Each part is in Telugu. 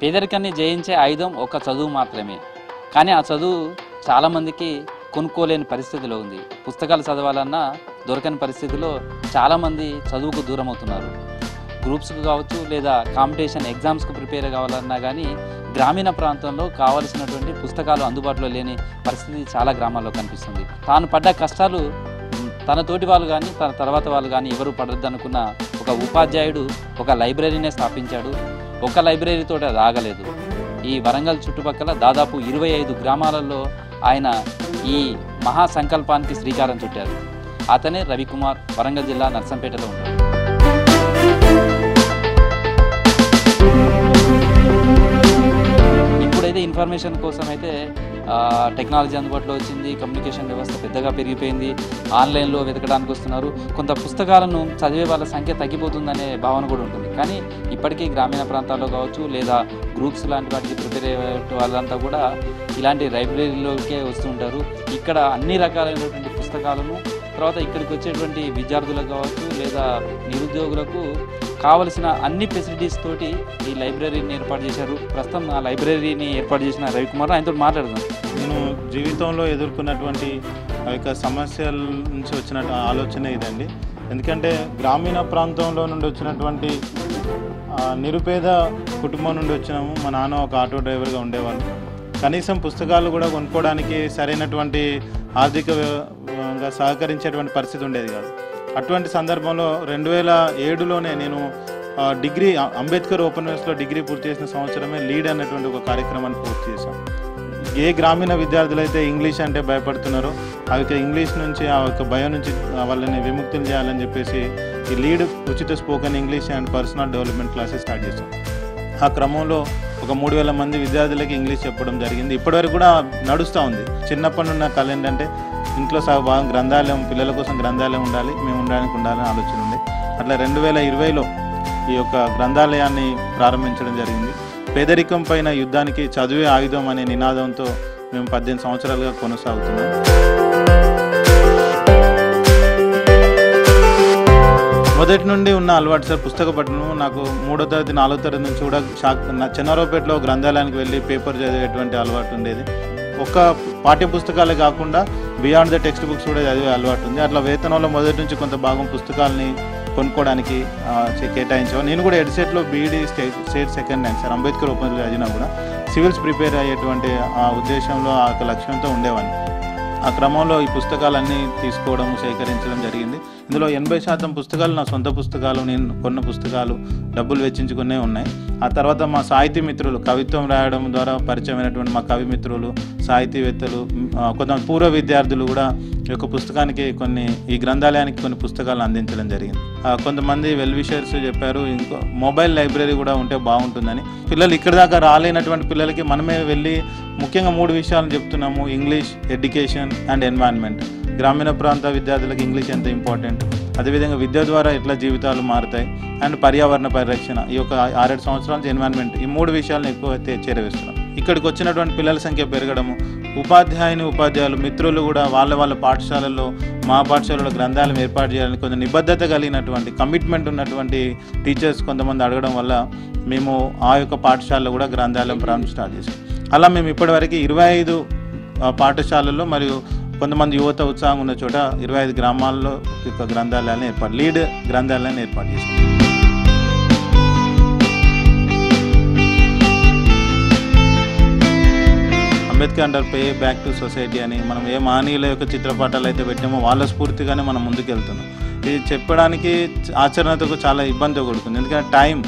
పేదరికాన్ని జయించే ఆయుధం ఒక చదువు మాత్రమే. కానీ ఆ చదువు చాలామందికి కొనుక్కోలేని పరిస్థితిలో ఉంది. పుస్తకాలు చదవాలన్నా దొరకని పరిస్థితిలో చాలామంది చదువుకు దూరం అవుతున్నారు. గ్రూప్స్కి కావచ్చు లేదా కాంపిటీషన్ ఎగ్జామ్స్కి ప్రిపేర్ కావాలన్నా కానీ గ్రామీణ ప్రాంతంలో కావలసినటువంటి పుస్తకాలు అందుబాటులో లేని పరిస్థితి చాలా గ్రామాల్లో కనిపిస్తుంది. తాను పడ్డ కష్టాలు తన తోటి వాళ్ళు కానీ తన తర్వాత వాళ్ళు కానీ ఎవరు పడద్దనుకున్న ఒక ఉపాధ్యాయుడు ఒక లైబ్రరీనే స్థాపించాడు. ఒక లైబ్రరీతో అది ఆగలేదు. ఈ వరంగల్ చుట్టుపక్కల దాదాపు 25 గ్రామాలలో ఆయన ఈ మహా సంకల్పానికి శ్రీకారం చుట్టారు. అతనే రవికుమార్, వరంగల్ జిల్లా నర్సంపేటలో ఉంటాడు. ఇప్పుడైతే ఇన్ఫర్మేషన్ కోసం అయితే టెక్నాలజీ అందుబాటులో వచ్చింది. కమ్యూనికేషన్ వ్యవస్థ పెద్దగా పెరిగిపోయింది. ఆన్లైన్లో వెతకడానికి వస్తున్నారు. కొంత పుస్తకాలను చదివే వాళ్ళ సంఖ్య తగ్గిపోతుందనే భావన కూడా ఉంటుంది. కానీ ఇప్పటికీ గ్రామీణ ప్రాంతాల్లో కావచ్చు లేదా గ్రూప్స్ లాంటి వాటికి ప్రిపేర్ అయ్యే వాళ్ళంతా కూడా ఇలాంటి లైబ్రరీలోకే వస్తుంటారు. ఇక్కడ అన్ని రకాలైనటువంటి పుస్తకాలను తర్వాత ఇక్కడికి వచ్చేటువంటి విద్యార్థులకు కావచ్చు లేదా నిరుద్యోగులకు కావలసిన అన్ని ఫెసిలిటీస్ తోటి ఈ లైబ్రరీని ఏర్పాటు చేశారు. ప్రస్తుతం ఆ లైబ్రరీని ఏర్పాటు చేసిన రవికుమార్, ఆయనతో మాట్లాడదాం. నేను జీవితంలో ఎదుర్కొన్నటువంటి ఆ యొక్క సమస్యల నుంచి వచ్చిన ఆలోచన ఇదండి. ఎందుకంటే గ్రామీణ ప్రాంతంలో నుండి వచ్చినటువంటి నిరుపేద కుటుంబం నుండి వచ్చినాము. మా నాన్న ఒక ఆటో డ్రైవర్గా ఉండేవాళ్ళు. కనీసం పుస్తకాలు కూడా కొనుక్కోవడానికి సరైనటువంటి ఆర్థికంగా సహకరించేటువంటి పరిస్థితి ఉండేది కాదు. అటువంటి సందర్భంలో 2007లోనే నేను డిగ్రీ అంబేద్కర్ ఓపెన్ యూనివర్సిటీలో డిగ్రీ పూర్తి చేసిన సంవత్సరమే లీడ్ అన్నటువంటి ఒక కార్యక్రమాన్ని పూర్తి చేశాం. ఏ గ్రామీణ విద్యార్థులు అయితే ఇంగ్లీష్ అంటే భయపడుతున్నారో ఆ యొక్క ఇంగ్లీష్ నుంచి ఆ యొక్క భయం నుంచి వాళ్ళని విముక్తులు చేయాలని చెప్పేసి ఈ లీడ్ ఉచిత spoken English and personal development classes start చేశాం. ఆ క్రమంలో ఒక 3000 మంది విద్యార్థులకి ఇంగ్లీష్ చెప్పడం జరిగింది. ఇప్పటివరకు కూడా నడుస్తూ ఉంది. చిన్నప్పటి ఉన్న కళ ఏంటంటే ఇంట్లో భాగం గ్రంథాలయం, పిల్లల కోసం గ్రంథాలయం ఉండాలి, మేము ఉండడానికి ఉండాలని ఆలోచన ఉంది. అట్లా 2020లో ఈ యొక్క గ్రంథాలయాన్ని ప్రారంభించడం జరిగింది. పేదరికం పైన యుద్ధానికి చదువే ఆయుధం అనే నినాదంతో మేము 18 సంవత్సరాలుగా కొనసాగుతున్నాం. మొదటి నుండి ఉన్న అలవాటు సార్ పుస్తక పఠనం. నాకు 3వ తరగతి 4వ తరగతి నుంచి కూడా చెన్నారావుపేటలో గ్రంథాలయానికి వెళ్ళి పేపర్ చదివేటువంటి అలవాటు ఉండేది. ఒక పాఠ్య పుస్తకాలే కాకుండా బియాండ్ ద టెక్స్ట్ బుక్స్ కూడా చదివే అలవాటు ఉంది. అట్లా వేతనంలో మొదటి నుంచి కొంత భాగం పుస్తకాలని కొనుక్కోవడానికి కేటాయించాము. నేను కూడా ఎడ్సెట్లో BEd state second rank sir. Ambedkar open చదివినా కూడా సివిల్స్ ప్రిపేర్ అయ్యేటువంటి ఆ ఉద్దేశంలో ఆ లక్ష్యంతో ఉండేవాడిని. ఆ క్రమంలో ఈ పుస్తకాలన్నీ తీసుకోవడం, సేకరించడం జరిగింది. ఇందులో 80% పుస్తకాలు నా సొంత పుస్తకాలు, నేను కొన్న పుస్తకాలు, డబ్బులు వెచ్చించుకునే ఉన్నాయి. ఆ తర్వాత మా సాహితీ మిత్రులు, కవిత్వం రాయడం ద్వారా పరిచయమైనటువంటి మా కవి మిత్రులు, సాహితీవేత్తలు, కొంతమంది పూర్వ విద్యార్థులు కూడా ఈ యొక్క పుస్తకానికి ఈ గ్రంథాలయానికి కొన్ని పుస్తకాలను అందించడం జరిగింది. కొంతమంది వెల్ విషర్స్ చెప్పారు ఇంకో మొబైల్ లైబ్రరీ కూడా ఉంటే బాగుంటుందని. పిల్లలు ఇక్కడ దాకా రాలేనటువంటి పిల్లలకి మనమే వెళ్ళి ముఖ్యంగా 3 విషయాలను చెప్తున్నాము: ఇంగ్లీష్, ఎడ్యుకేషన్ అండ్ ఎన్వైరన్మెంట్. గ్రామీణ ప్రాంత విద్యార్థులకు ఇంగ్లీష్ ఎంత ఇంపార్టెంట్, అదేవిధంగా విద్య ద్వారా ఎట్లా జీవితాలు మారుతాయి, అండ్ పర్యావరణ పరిరక్షణ. ఈ యొక్క 6-7 సంవత్సరాల నుంచి ఎన్వైరన్మెంట్, ఈ 3 విషయాలను ఎక్కువ చేరవేస్తున్నాం. ఇక్కడికి వచ్చినటువంటి పిల్లల సంఖ్య పెరగడము, ఉపాధ్యాయులు మిత్రులు కూడా వాళ్ళ పాఠశాలల్లో, మా పాఠశాలలో గ్రంథాలయం ఏర్పాటు చేయాలని కొంచెం నిబద్ధత కలిగినటువంటి కమిట్మెంట్ ఉన్నటువంటి టీచర్స్ కొంతమంది అడగడం వల్ల మేము ఆ యొక్క పాఠశాలలో కూడా గ్రంథాలయం ప్రారంభం స్టార్ట్ చేసాం. అలా మేము ఇప్పటివరకు 25 పాఠశాలల్లో మరియు కొంతమంది యువత ఉత్సాహం ఉన్న చోట 25 గ్రామాల్లో గ్రంథాలయాన్ని లీడ్ గ్రంథాలయాన్ని ఏర్పాటు చేసాం. Ambedkar under pay back to society అని మనం ఏ మహనీయుల యొక్క చిత్రపటాలు అయితే పెట్టామో వాళ్ళ స్ఫూర్తిగానే మనం ముందుకు వెళ్తున్నాం. ఇది చెప్పడానికి ఆచరణతో చాలా ఇబ్బంది కొడుతుంది. ఎందుకంటే టైం,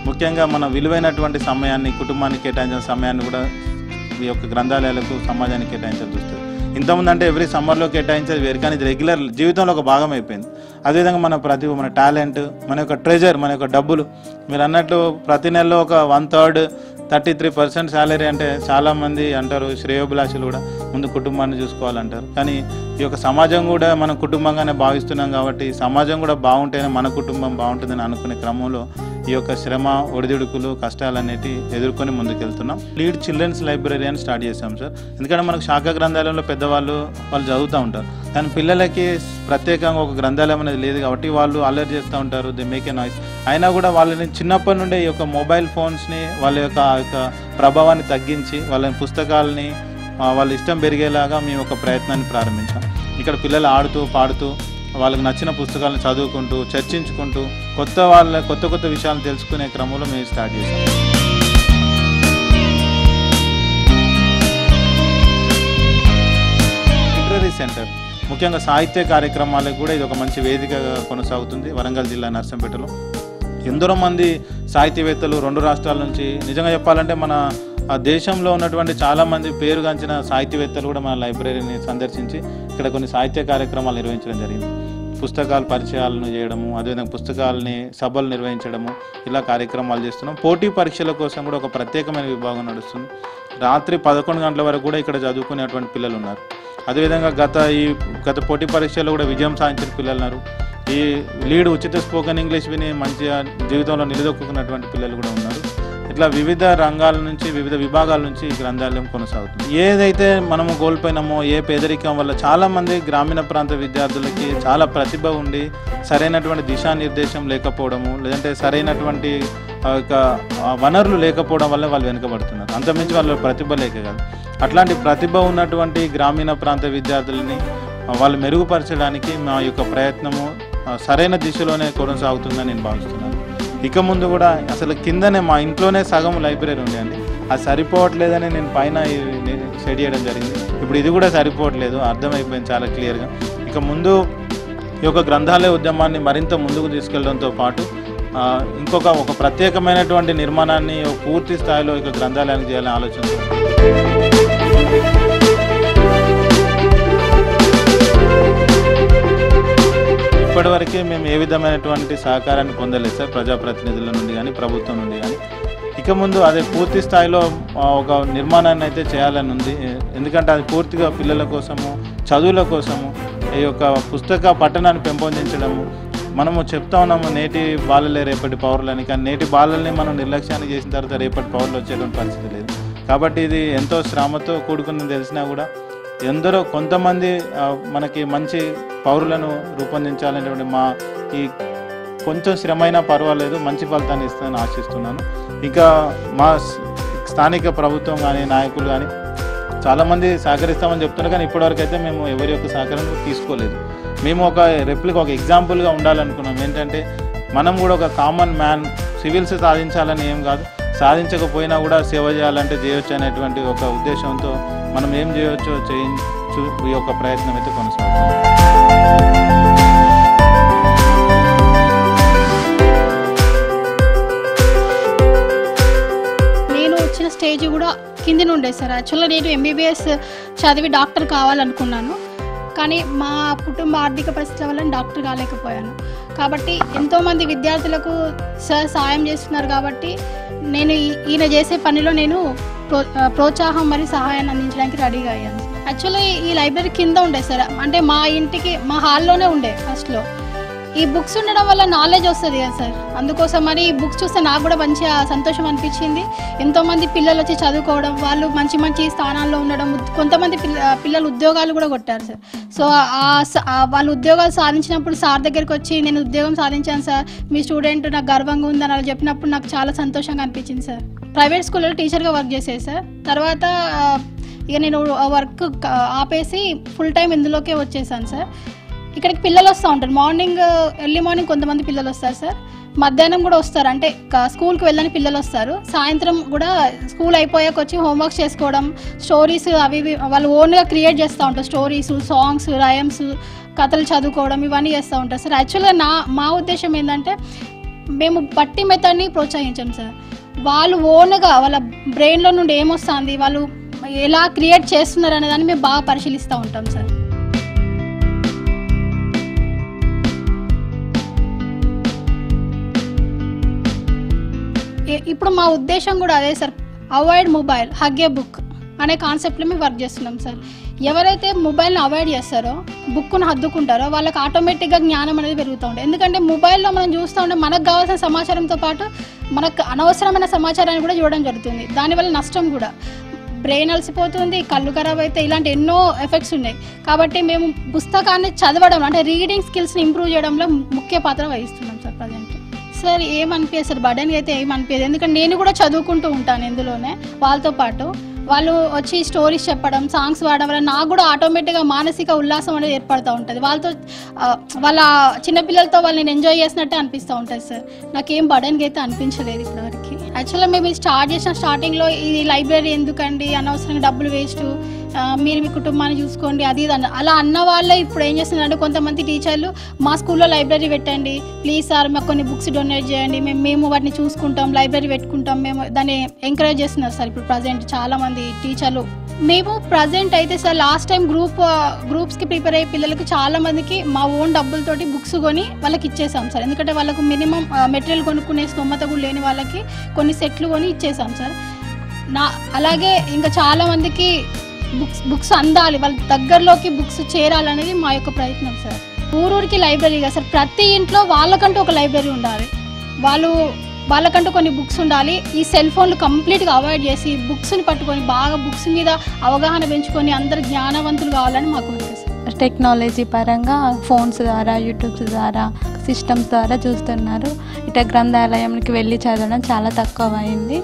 ముఖ్యంగా మన విలువైనటువంటి సమయాన్ని, కుటుంబానికి కేటాయించిన సమయాన్ని కూడా ఈ యొక్క గ్రంథాలయాలకు, సమాజానికి కేటాయించాల్సి వస్తుంది. ఇంతకుముందు అంటే ఎవ్రీ సమ్మర్లో కేటాయించేది వేరు, కానీ ఇది రెగ్యులర్ జీవితంలో ఒక భాగం అయిపోయింది. అదేవిధంగా మన ప్రతిభ, మన టాలెంట్, మన యొక్క ట్రెజర్, మన యొక్క డబ్బులు. మీరు అన్నట్లు ప్రతి నెలలో ఒక 1/3 33% శాలరీ అంటే చాలామంది అంటారు, శ్రేయోభిలాషులు కూడా ముందు కుటుంబాన్ని చూసుకోవాలంటారు. కానీ ఈ యొక్క సమాజం కూడా మనం కుటుంబంగానే భావిస్తున్నాం కాబట్టి సమాజం కూడా బాగుంటేనే మన కుటుంబం బాగుంటుందని అనుకునే క్రమంలో ఈ యొక్క శ్రమ ఒడిదుడుకులు కష్టాలు అనేవి ఎదుర్కొని ముందుకెళ్తున్నాం. లీడ్ చిల్డ్రన్స్ లైబ్రరీ అని స్టార్ట్ చేశాం సార్. ఎందుకంటే మనకు శాఖ గ్రంథాలయంలో పెద్దవాళ్ళు చదువుతూ ఉంటారు, కానీ పిల్లలకి ప్రత్యేకంగా ఒక గ్రంథాలయం అనేది లేదు కాబట్టి వాళ్ళు అల్లరి చేస్తూ ఉంటారు, దే మేక్ ఏ నాయిస్. అయినా కూడా వాళ్ళని చిన్నప్పటి నుండే ఈ యొక్క మొబైల్ ఫోన్స్ని వాళ్ళ యొక్క ప్రభావాన్ని తగ్గించి వాళ్ళని పుస్తకాలని వాళ్ళ ఇష్టం పెరిగేలాగా మేము ఒక ప్రయత్నాన్ని ప్రారంభించాం. ఇక్కడ పిల్లలు ఆడుతూ పాడుతూ వాళ్ళకి నచ్చిన పుస్తకాలను చదువుకుంటూ చర్చించుకుంటూ కొత్త విషయాలను తెలుసుకునే క్రమంలో మేము స్టార్ట్ చేసాం. లిటరరీ సెంటర్ ముఖ్యంగా సాహిత్య కార్యక్రమాలకు కూడా ఇది ఒక మంచి వేదికగా కొనసాగుతుంది. వరంగల్ జిల్లా నర్సంపేటలో ఎందరో మంది సాహిత్యవేత్తలు 2 రాష్ట్రాల నుంచి, నిజంగా చెప్పాలంటే మన దేశంలో ఉన్నటువంటి చాలామంది పేరుగాంచిన సాహిత్యవేత్తలు కూడా మన లైబ్రరీని సందర్శించి ఇక్కడ కొన్ని సాహిత్య కార్యక్రమాలు నిర్వహించడం జరిగింది. పుస్తకాల పరిచయాలను చేయడము, అదేవిధంగా పుస్తకాలని సభలు నిర్వహించడము, ఇలా కార్యక్రమాలు చేస్తున్నాం. పోటీ పరీక్షల కోసం కూడా ఒక ప్రత్యేకమైన విభాగం నడుస్తుంది. రాత్రి 11 గంటల వరకు కూడా ఇక్కడ చదువుకునేటువంటి పిల్లలు ఉన్నారు. అదేవిధంగా గత పోటీ పరీక్షల్లో కూడా విజయం సాధించిన పిల్లలు ఉన్నారు. ఈ లీడ్ ఉచిత స్పోకెన్ ఇంగ్లీష్ విని మంచిగా జీవితంలో నిలదొక్కున్నటువంటి పిల్లలు కూడా ఉన్నారు. ఇట్లా వివిధ రంగాల నుంచి వివిధ విభాగాల నుంచి ఈ గ్రంథాలయం కొనసాగుతుంది. ఏదైతే మనము కోల్పోయినామో, ఏ పేదరికం వల్ల చాలామంది గ్రామీణ ప్రాంత విద్యార్థులకి చాలా ప్రతిభ ఉండి సరైనటువంటి దిశానిర్దేశం లేకపోవడము, లేదంటే సరైనటువంటి వనరులు లేకపోవడం వల్ల వాళ్ళు వెనుకబడుతున్నారు. అంతమించి వాళ్ళ ప్రతిభ లేక కాదు. అట్లాంటి ప్రతిభ ఉన్నటువంటి గ్రామీణ ప్రాంత విద్యార్థులని వాళ్ళు మెరుగుపరచడానికి మా యొక్క ప్రయత్నము సరైన దిశలోనే కొనసాగుతుందని నేను భావిస్తున్నాను. ఇక ముందు కూడా అసలు కిందనే మా ఇంట్లోనే సగం లైబ్రరీ ఉండేయండి, అది సరిపోవట్లేదని నేను పైన సెట్ చేయడం జరిగింది. ఇప్పుడు ఇది కూడా సరిపోవట్లేదు, అర్థమైపోయింది చాలా క్లియర్గా. ఇక ముందు ఈ యొక్క గ్రంథాలయ ఉద్యమాన్ని మరింత ముందుకు తీసుకెళ్లడంతో పాటు ఒక ప్రత్యేకమైనటువంటి నిర్మాణాన్ని పూర్తి స్థాయిలో ఇక గ్రంథాలయానికి చేయాలని ఆలోచన. ఇప్పటివరకే మేము ఏ విధమైనటువంటి సహకారాన్ని పొందలేదు సార్, ప్రజాప్రతినిధుల నుండి కానీ ప్రభుత్వం నుండి కానీ. ఇక ముందు అదే పూర్తి స్థాయిలో ఒక నిర్మాణాన్ని అయితే చేయాలని ఉంది. ఎందుకంటే అది పూర్తిగా పిల్లల కోసము, చదువుల కోసము, ఈ యొక్క పుస్తక పఠనాన్ని పెంపొందించడము. మనము చెప్తా ఉన్నాము నేటి బాలలే రేపటి పౌరులని, కానీ నేటి బాలల్ని మనం నిర్లక్ష్యాన్ని చేసిన తర్వాత రేపటి పౌరులు వచ్చేటువంటి పరిస్థితి లేదు. కాబట్టి ఇది ఎంతో శ్రమతో కూడుకుని తెలిసినా కూడా ఎందరో కొంతమంది మనకి మంచి పౌరులను రూపొందించాలనేటువంటి మా ఈ కొంచెం శ్రమైనా పర్వాలేదు, మంచి ఫలితాన్ని ఇస్తానని ఆశిస్తున్నాను. ఇంకా మా స్థానిక ప్రభుత్వం కానీ నాయకులు కానీ చాలామంది సహకరిస్తామని చెప్తున్నారు, కానీ ఇప్పటివరకు అయితే మేము ఎవరి యొక్క సహకారం తీసుకోలేదు. మేము ఒక ఎగ్జాంపుల్గా ఉండాలనుకున్నాం. ఏంటంటే మనం కూడా ఒక కామన్ మ్యాన్, సివిల్స్ సాధించాలని ఏం కాదు, సాధించకపోయినా కూడా సేవ చేయాలంటే చేయొచ్చు అనేటువంటి ఒక ఉద్దేశంతో మనం ఏం చేయవచ్చో చేయించు ఈ యొక్క ప్రయత్నం అయితే కొనసాగుతుంది. నేను వచ్చిన స్టేజ్ కూడా కింది నుండే సార్. యాక్చువల్గా నేను ఎంబీబీఎస్ చదివి డాక్టర్ కావాలనుకున్నాను, కానీ మా కుటుంబ ఆర్థిక పరిస్థితుల వల్ల డాక్టర్ కాలేకపోయాను. కాబట్టి ఎంతోమంది విద్యార్థులకు సార్ సాయం చేస్తున్నారు కాబట్టి నేను ఈయన చేసే పనిలో నేను ప్రోత్సాహం మరియు సహాయాన్ని అందించడానికి రెడీగా అయ్యాను. యాక్చువల్లీ ఈ లైబ్రరీ కింద ఉండే సార్, అంటే మా ఇంటికి మా హాల్లోనే ఉండే ఫస్ట్లో. ఈ బుక్స్ ఉండడం వల్ల నాలెడ్జ్ వస్తుంది కదా సార్, అందుకోసం మరి ఈ బుక్స్ చూస్తే నాకు కూడా మంచిగా సంతోషం అనిపించింది. ఎంతోమంది పిల్లలు వచ్చి చదువుకోవడం, వాళ్ళు మంచి మంచి స్థానాల్లో ఉండడం, కొంతమంది పిల్లలు ఉద్యోగాలు కూడా కొట్టారు సార్. సో వాళ్ళు ఉద్యోగాలు సాధించినప్పుడు సార్ దగ్గరికి వచ్చి నేను ఉద్యోగం సాధించాను సార్, మీ స్టూడెంట్ నాకు గర్వంగా ఉందని అలా చెప్పినప్పుడు నాకు చాలా సంతోషంగా అనిపించింది సార్. ప్రైవేట్ స్కూల్లో టీచర్గా వర్క్ చేసేది సార్. తర్వాత ఇక నేను వర్క్ ఆపేసి ఫుల్ టైం ఇందులోకే వచ్చేసాను సార్. ఇక్కడికి పిల్లలు వస్తూ ఉంటారు, ఎర్లీ మార్నింగ్ కొంతమంది పిల్లలు వస్తారు సార్, మధ్యాహ్నం కూడా వస్తారు, అంటే స్కూల్కి వెళ్ళని పిల్లలు వస్తారు. సాయంత్రం కూడా స్కూల్ అయిపోయాక వచ్చి హోంవర్క్స్ చేసుకోవడం, స్టోరీస్ అవి వాళ్ళు ఓన్గా క్రియేట్ చేస్తూ ఉంటారు. స్టోరీస్, సాంగ్స్, రైమ్స్, కథలు చదువుకోవడం ఇవన్నీ చేస్తూ ఉంటారు సార్. యాక్చువల్గా మా ఉద్దేశం ఏంటంటే మేము బట్టి మెథడ్ని ప్రోత్సహించాం సార్. వాళ్ళు ఓన్గా వాళ్ళ బ్రెయిన్లో నుండి ఏమొస్తుంది, వాళ్ళు ఎలా క్రియేట్ చేస్తున్నారు అనే దాన్ని మేము బాగా పరిశీలిస్తూ ఉంటాం సార్. ఇప్పుడు మా ఉద్దేశం కూడా అదే సార్, అవాయిడ్ మొబైల్, హగ్ ఏ బుక్ అనే కాన్సెప్ట్లో మేము వర్క్ చేస్తున్నాం సార్. ఎవరైతే మొబైల్ని అవాయిడ్ చేస్తారో బుక్ను హద్దుకుంటారో వాళ్ళకి ఆటోమేటిక్గా జ్ఞానం అనేది పెరుగుతూ ఉంటుంది. ఎందుకంటే మొబైల్లో మనం చూస్తూ ఉంటే మనకు కావాల్సిన సమాచారంతో పాటు మనకు అనవసరమైన సమాచారాన్ని కూడా చూడడం జరుగుతుంది. దానివల్ల నష్టం కూడా, బ్రెయిన్ అలసిపోతుంది, కళ్ళు ఖరాబ్ అయితే, ఇలాంటి ఎన్నో ఎఫెక్ట్స్ ఉన్నాయి. కాబట్టి మేము పుస్తకాన్ని చదవడం అంటే రీడింగ్ స్కిల్స్ని ఇంప్రూవ్ చేయడంలో ముఖ్య పాత్ర వహిస్తున్నాం సార్ ప్రజెంట్. సార్ ఏమనిపించదు సార్, బర్డెన్గా అయితే ఏమనిపించదు. ఎందుకంటే నేను కూడా చదువుకుంటూ ఉంటాను ఇందులోనే వాళ్ళతో పాటు. వాళ్ళు వచ్చి స్టోరీస్ చెప్పడం, సాంగ్స్ పాడడం వల్ల నాకు కూడా ఆటోమేటిక్గా మానసిక ఉల్లాసం అనేది ఏర్పడుతూ ఉంటుంది. వాళ్ళతో వాళ్ళ చిన్నపిల్లలతో వాళ్ళని ఎంజాయ్ చేసినట్టే అనిపిస్తూ ఉంటుంది సార్. నాకేం బర్డెన్గా అయితే అనిపించలేదు ఇప్పటివరకు. యాక్చువల్గా మేము స్టార్ట్ చేసిన స్టార్టింగ్లో ఇది లైబ్రరీ ఎందుకండి, అనవసరంగా డబ్బులు వేస్ట్, మీరు మీ కుటుంబాన్ని చూసుకోండి అది ఇది అలా అన్న వాళ్ళే ఇప్పుడు ఏం చేస్తున్నారంటే కొంతమంది టీచర్లు మా స్కూల్లో లైబ్రరీ పెట్టండి ప్లీజ్ సార్, మాకు కొన్ని బుక్స్ డొనేట్ చేయండి, మేము వాటిని చూసుకుంటాం, లైబ్రరీ పెట్టుకుంటాం, మేము దాన్ని ఎంకరేజ్ చేస్తున్నారు సార్ ఇప్పుడు ప్రజెంట్ చాలామంది టీచర్లు. మేము ప్రజెంట్ అయితే సార్ లాస్ట్ టైం గ్రూప్స్కి ప్రిపేర్ అయ్యే పిల్లలకి చాలామందికి మా ఓన్ డబ్బులతోటి బుక్స్ కొని వాళ్ళకి ఇచ్చేసాం సార్. ఎందుకంటే వాళ్ళకు మినిమం మెటీరియల్ కొనుక్కునే స్తోమత కూడా లేని వాళ్ళకి కొన్ని సెట్లు కొని ఇచ్చేసాం సార్. అలాగే ఇంకా చాలామందికి బుక్స్ అందాలి, వాళ్ళ దగ్గరలోకి బుక్స్ చేరాలనేది మా యొక్క ప్రయత్నం సార్. ఊరూరికి లైబ్రరీగా సార్, ప్రతి ఇంట్లో వాళ్ళకంటూ ఒక లైబ్రరీ ఉండాలి, వాళ్ళకంటూ కొన్ని బుక్స్ ఉండాలి. ఈ సెల్ ఫోన్లు కంప్లీట్గా అవాయిడ్ చేసి బుక్స్ని పట్టుకొని బాగా బుక్స్ మీద అవగాహన పెంచుకొని అందరు జ్ఞానవంతులు కావాలని మాకు ఉంటుంది సార్. టెక్నాలజీ పరంగా ఫోన్స్ ద్వారా, యూట్యూబ్స్ ద్వారా, సిస్టమ్స్ ద్వారా చూస్తున్నారు. ఇట్లా గ్రంథాలయంకి వెళ్ళి చదవడం చాలా తక్కువ అయింది.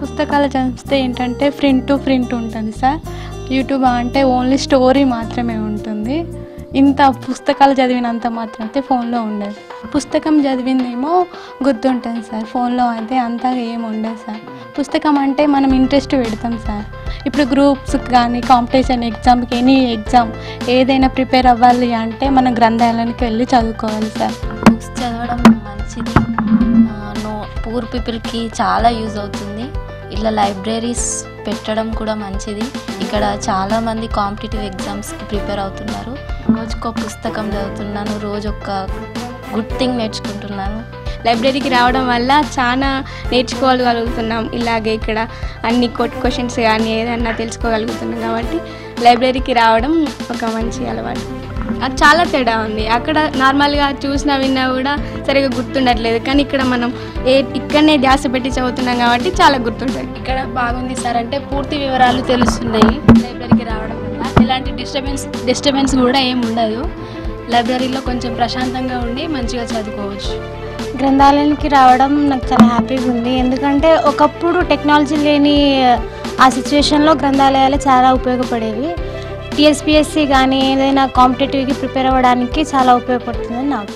పుస్తకాలు చదివిస్తే ఏంటంటే ప్రింట్ ఉంటుంది సార్. యూట్యూబ్ అంటే ఓన్లీ స్టోరీ మాత్రమే ఉంటుంది. ఇంత పుస్తకాలు చదివినంత మాత్రం అయితే ఫోన్లో ఉండదు. పుస్తకం చదివిందేమో గుర్తుంటుంది సార్, ఫోన్లో అయితే అంతగా ఏమి ఉండదు సార్. పుస్తకం అంటే మనం ఇంట్రెస్ట్ పెడతాం సార్. ఇప్పుడు గ్రూప్స్ కానీ కాంపిటీషన్ ఎగ్జామ్కి ఎనీ ఎగ్జామ్ ఏదైనా ప్రిపేర్ అవ్వాలి అంటే మనం గ్రంథాలయానికి వెళ్ళి చదువుకోవాలి సార్. బుక్స్ చదవడం మంచిది, పూర్ పీపుల్కి చాలా యూజ్ అవుతుంది. ఇట్లా లైబ్రరీస్ పెట్టడం కూడా మంచిది. ఇక్కడ చాలామంది కాంపిటేటివ్ ఎగ్జామ్స్కి ప్రిపేర్ అవుతున్నారు. రోజుకో పుస్తకం చదువుతున్నాను, రోజు ఒక గుడ్ థింగ్ నేర్చుకుంటున్నాను. లైబ్రరీకి రావడం వల్ల చాలా నేర్చుకోగలుగుతున్నాం. ఇలాగే ఇక్కడ అన్ని క్వశ్చన్స్ కానీ ఏదన్నా తెలుసుకోగలుగుతున్నాం. కాబట్టి లైబ్రరీకి రావడం ఒక మంచి అలవాటు. అది చాలా తేడా ఉంది. అక్కడ నార్మల్గా చూసినా విన్నా కూడా సరిగా గుర్తుండట్లేదు, కానీ ఇక్కడ మనం ఇక్కడనే ధ్యాస పెట్టి చదువుతున్నాం కాబట్టి చాలా గుర్తుంటుంది. ఇక్కడ బాగుంది సార్, అంటే పూర్తి వివరాలు తెలుస్తున్నాయి లైబ్రరీకి రావడం వల్ల. ఎలాంటి డిస్టర్బెన్స్ కూడా ఏమి ఉండదు. లైబ్రరీలో కొంచెం ప్రశాంతంగా ఉండి మంచిగా చదువుకోవచ్చు. గ్రంథాలయానికి రావడం నాకు చాలా హ్యాపీగా ఉంది. ఎందుకంటే ఒకప్పుడు టెక్నాలజీ లేని ఆ సిచ్యువేషన్లో గ్రంథాలయాలు చాలా ఉపయోగపడేవి. టీఎస్పీఎస్సీ కానీ ఏదైనా కాంపిటేటివ్కి ప్రిపేర్ అవ్వడానికి చాలా ఉపయోగపడుతుందని నాకు.